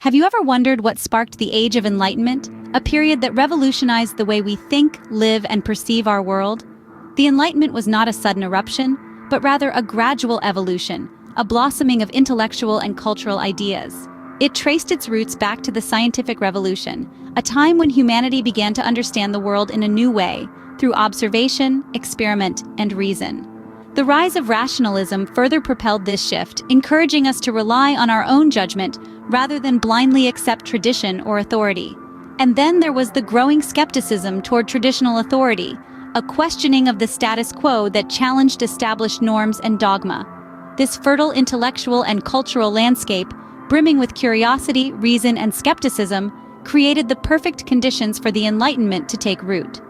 Have you ever wondered what sparked the Age of Enlightenment, a period that revolutionized the way we think, live, and perceive our world? The Enlightenment was not a sudden eruption, but rather a gradual evolution, a blossoming of intellectual and cultural ideas. It traced its roots back to the scientific revolution, a time when humanity began to understand the world in a new way, through observation, experiment, and reason. The rise of rationalism further propelled this shift, encouraging us to rely on our own judgment rather than blindly accept tradition or authority. And then there was the growing skepticism toward traditional authority, a questioning of the status quo that challenged established norms and dogma. This fertile intellectual and cultural landscape, brimming with curiosity, reason, and skepticism, created the perfect conditions for the Enlightenment to take root.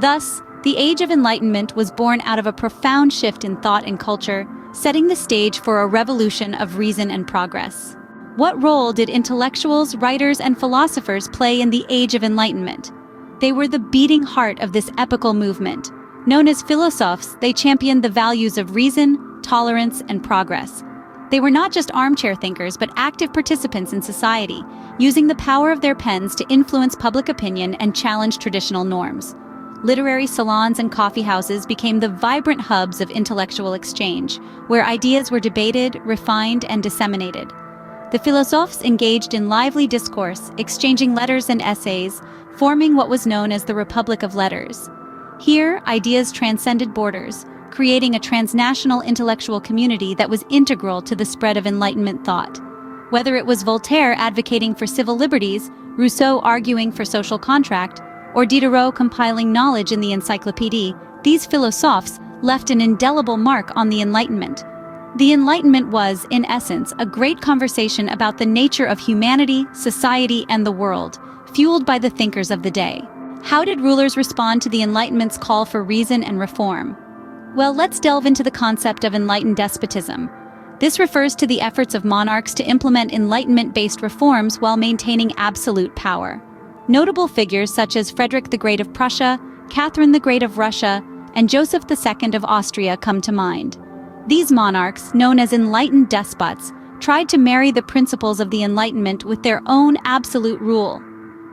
Thus, the Age of Enlightenment was born out of a profound shift in thought and culture, setting the stage for a revolution of reason and progress. What role did intellectuals, writers, and philosophers play in the Age of Enlightenment? They were the beating heart of this epochal movement. Known as Philosophes, they championed the values of reason, tolerance, and progress. They were not just armchair thinkers, but active participants in society, using the power of their pens to influence public opinion and challenge traditional norms. Literary salons and coffee houses became the vibrant hubs of intellectual exchange, where ideas were debated, refined, and disseminated. The Philosophes engaged in lively discourse, exchanging letters and essays, forming what was known as the Republic of Letters. Here, ideas transcended borders, creating a transnational intellectual community that was integral to the spread of Enlightenment thought. Whether it was Voltaire advocating for civil liberties, Rousseau arguing for social contract, or Diderot compiling knowledge in the Encyclopédie, these Philosophes left an indelible mark on the Enlightenment. The Enlightenment was, in essence, a great conversation about the nature of humanity, society, and the world, fueled by the thinkers of the day. How did rulers respond to the Enlightenment's call for reason and reform? Well, let's delve into the concept of enlightened despotism. This refers to the efforts of monarchs to implement Enlightenment-based reforms while maintaining absolute power. Notable figures such as Frederick the Great of Prussia, Catherine the Great of Russia, and Joseph II of Austria come to mind. These monarchs, known as enlightened despots, tried to marry the principles of the Enlightenment with their own absolute rule.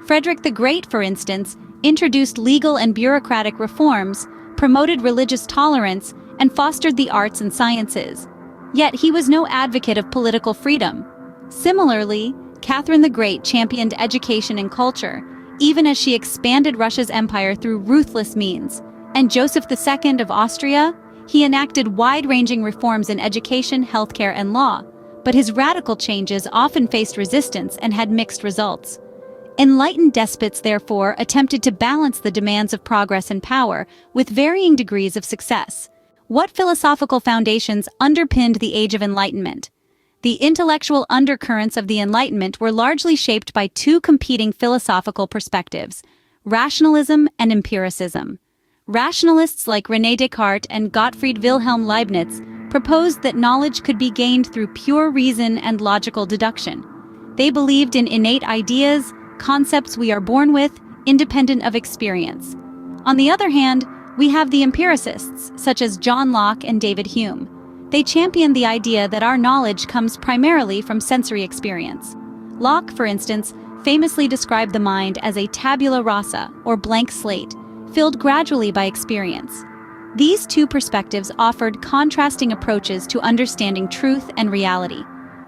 Frederick the Great, for instance, introduced legal and bureaucratic reforms, promoted religious tolerance, and fostered the arts and sciences. Yet he was no advocate of political freedom. Similarly, Catherine the Great championed education and culture, even as she expanded Russia's empire through ruthless means. And Joseph II of Austria? He enacted wide-ranging reforms in education, healthcare, and law, but his radical changes often faced resistance and had mixed results. Enlightened despots, therefore, attempted to balance the demands of progress and power with varying degrees of success. What philosophical foundations underpinned the Age of Enlightenment? The intellectual undercurrents of the Enlightenment were largely shaped by two competing philosophical perspectives: rationalism and empiricism. Rationalists like René Descartes and Gottfried Wilhelm Leibniz proposed that knowledge could be gained through pure reason and logical deduction. They believed in innate ideas, concepts we are born with, independent of experience. On the other hand, we have the empiricists, such as John Locke and David Hume. They championed the idea that our knowledge comes primarily from sensory experience. Locke, for instance, famously described the mind as a tabula rasa, or blank slate, filled gradually by experience. These two perspectives offered contrasting approaches to understanding truth and reality.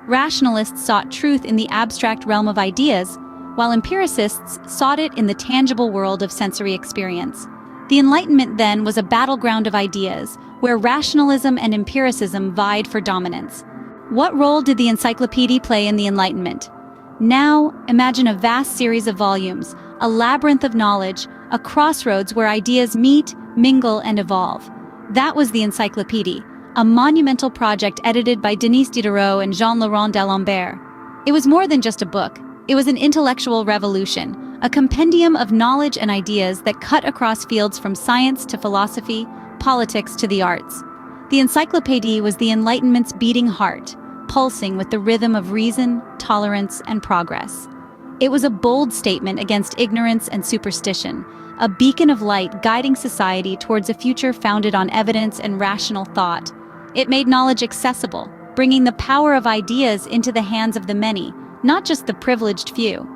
Rationalists sought truth in the abstract realm of ideas, while empiricists sought it in the tangible world of sensory experience. The Enlightenment, then, was a battleground of ideas, where rationalism and empiricism vied for dominance. What role did the Encyclopédie play in the Enlightenment? Now, imagine a vast series of volumes, a labyrinth of knowledge, a crossroads where ideas meet, mingle, and evolve. That was the Encyclopédie, a monumental project edited by Denis Diderot and Jean-Laurent d'Alembert. It was more than just a book. It was an intellectual revolution, a compendium of knowledge and ideas that cut across fields from science to philosophy, politics to the arts. The Encyclopédie was the Enlightenment's beating heart, pulsing with the rhythm of reason, tolerance, and progress. It was a bold statement against ignorance and superstition, a beacon of light guiding society towards a future founded on evidence and rational thought. It made knowledge accessible, bringing the power of ideas into the hands of the many, not just the privileged few.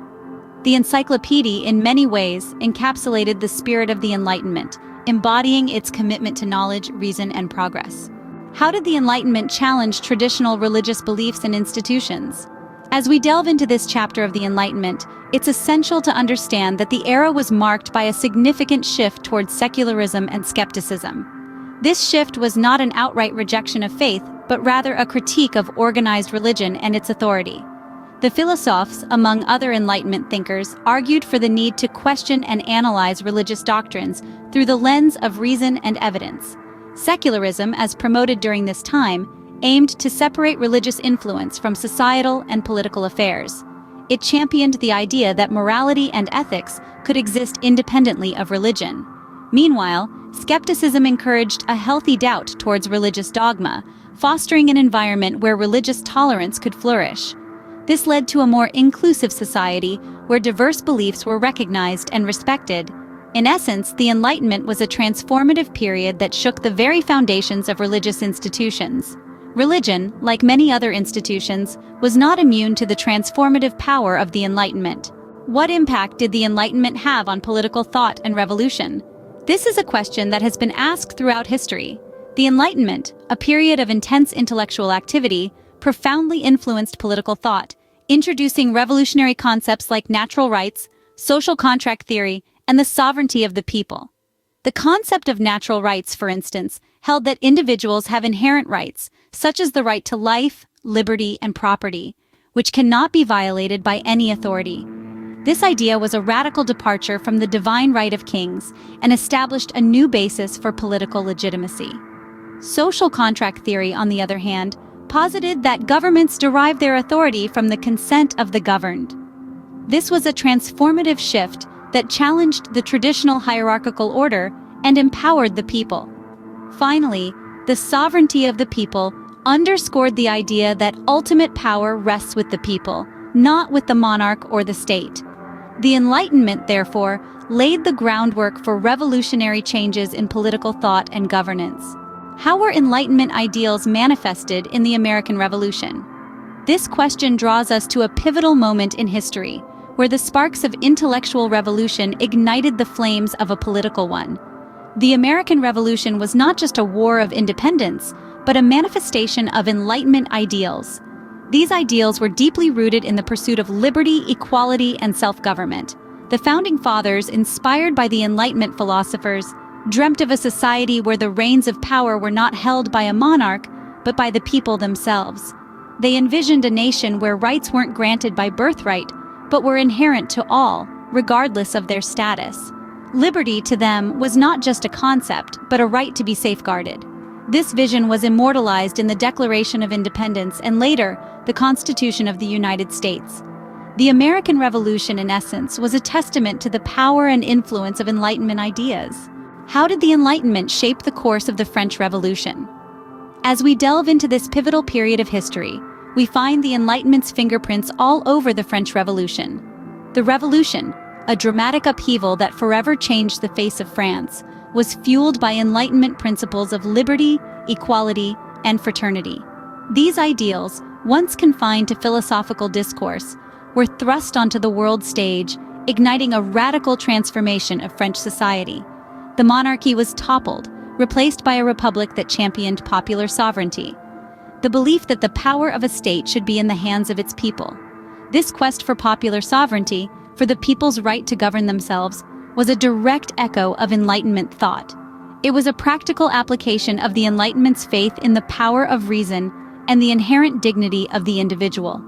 The encyclopedia in many ways encapsulated the spirit of the Enlightenment, embodying its commitment to knowledge, reason, and progress. How did the Enlightenment challenge traditional religious beliefs and institutions? As we delve into this chapter of the Enlightenment, it's essential to understand that the era was marked by a significant shift towards secularism and skepticism. This shift was not an outright rejection of faith, but rather a critique of organized religion and its authority. The Philosophes, among other Enlightenment thinkers, argued for the need to question and analyze religious doctrines through the lens of reason and evidence. Secularism, as promoted during this time, aimed to separate religious influence from societal and political affairs. It championed the idea that morality and ethics could exist independently of religion. Meanwhile, skepticism encouraged a healthy doubt towards religious dogma, fostering an environment where religious tolerance could flourish. This led to a more inclusive society where diverse beliefs were recognized and respected. In essence, the Enlightenment was a transformative period that shook the very foundations of religious institutions. Religion, like many other institutions, was not immune to the transformative power of the Enlightenment. What impact did the Enlightenment have on political thought and revolution? This is a question that has been asked throughout history. The Enlightenment, a period of intense intellectual activity, profoundly influenced political thought, introducing revolutionary concepts like natural rights, social contract theory, and the sovereignty of the people. The concept of natural rights, for instance, held that individuals have inherent rights, such as the right to life, liberty, and property, which cannot be violated by any authority. This idea was a radical departure from the divine right of kings and established a new basis for political legitimacy. Social contract theory, on the other hand, posited that governments derive their authority from the consent of the governed. This was a transformative shift that challenged the traditional hierarchical order and empowered the people. Finally, the sovereignty of the people underscored the idea that ultimate power rests with the people, not with the monarch or the state. The Enlightenment, therefore, laid the groundwork for revolutionary changes in political thought and governance. How were Enlightenment ideals manifested in the American Revolution? This question draws us to a pivotal moment in history, where the sparks of intellectual revolution ignited the flames of a political one. The American Revolution was not just a war of independence, but a manifestation of Enlightenment ideals. These ideals were deeply rooted in the pursuit of liberty, equality, and self-government. The Founding Fathers, inspired by the Enlightenment philosophers, dreamt of a society where the reins of power were not held by a monarch, but by the people themselves. They envisioned a nation where rights weren't granted by birthright, but were inherent to all, regardless of their status. Liberty to them was not just a concept, but a right to be safeguarded. This vision was immortalized in the Declaration of Independence and later, the Constitution of the United States. The American Revolution, in essence, was a testament to the power and influence of Enlightenment ideas. How did the Enlightenment shape the course of the French Revolution? As we delve into this pivotal period of history, we find the Enlightenment's fingerprints all over the French Revolution. The Revolution, a dramatic upheaval that forever changed the face of France, was fueled by Enlightenment principles of liberty, equality, and fraternity. These ideals, once confined to philosophical discourse, were thrust onto the world stage, igniting a radical transformation of French society. The monarchy was toppled, replaced by a republic that championed popular sovereignty. The belief that the power of a state should be in the hands of its people. This quest for popular sovereignty, for the people's right to govern themselves, was a direct echo of Enlightenment thought. It was a practical application of the Enlightenment's faith in the power of reason and the inherent dignity of the individual.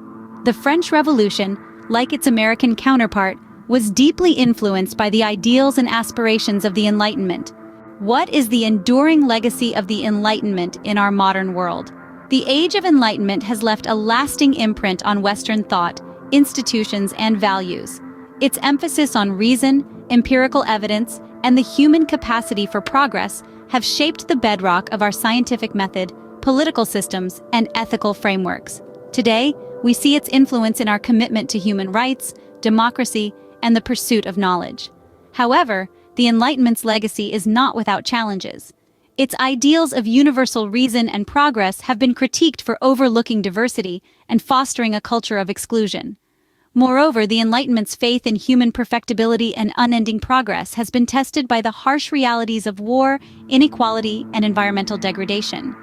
The French Revolution, like its American counterpart, was deeply influenced by the ideals and aspirations of the Enlightenment. What is the enduring legacy of the Enlightenment in our modern world? The Age of Enlightenment has left a lasting imprint on Western thought, institutions, and values. Its emphasis on reason, empirical evidence, and the human capacity for progress have shaped the bedrock of our scientific method, political systems, and ethical frameworks. Today, we see its influence in our commitment to human rights, democracy, and the pursuit of knowledge. However, the Enlightenment's legacy is not without challenges. Its ideals of universal reason and progress have been critiqued for overlooking diversity and fostering a culture of exclusion. Moreover, the Enlightenment's faith in human perfectibility and unending progress has been tested by the harsh realities of war, inequality, and environmental degradation.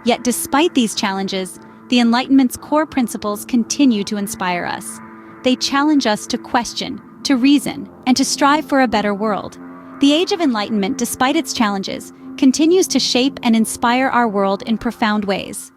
Yet despite these challenges, the Enlightenment's core principles continue to inspire us. They challenge us to question, to reason, and to strive for a better world. The Age of Enlightenment, despite its challenges, continues to shape and inspire our world in profound ways.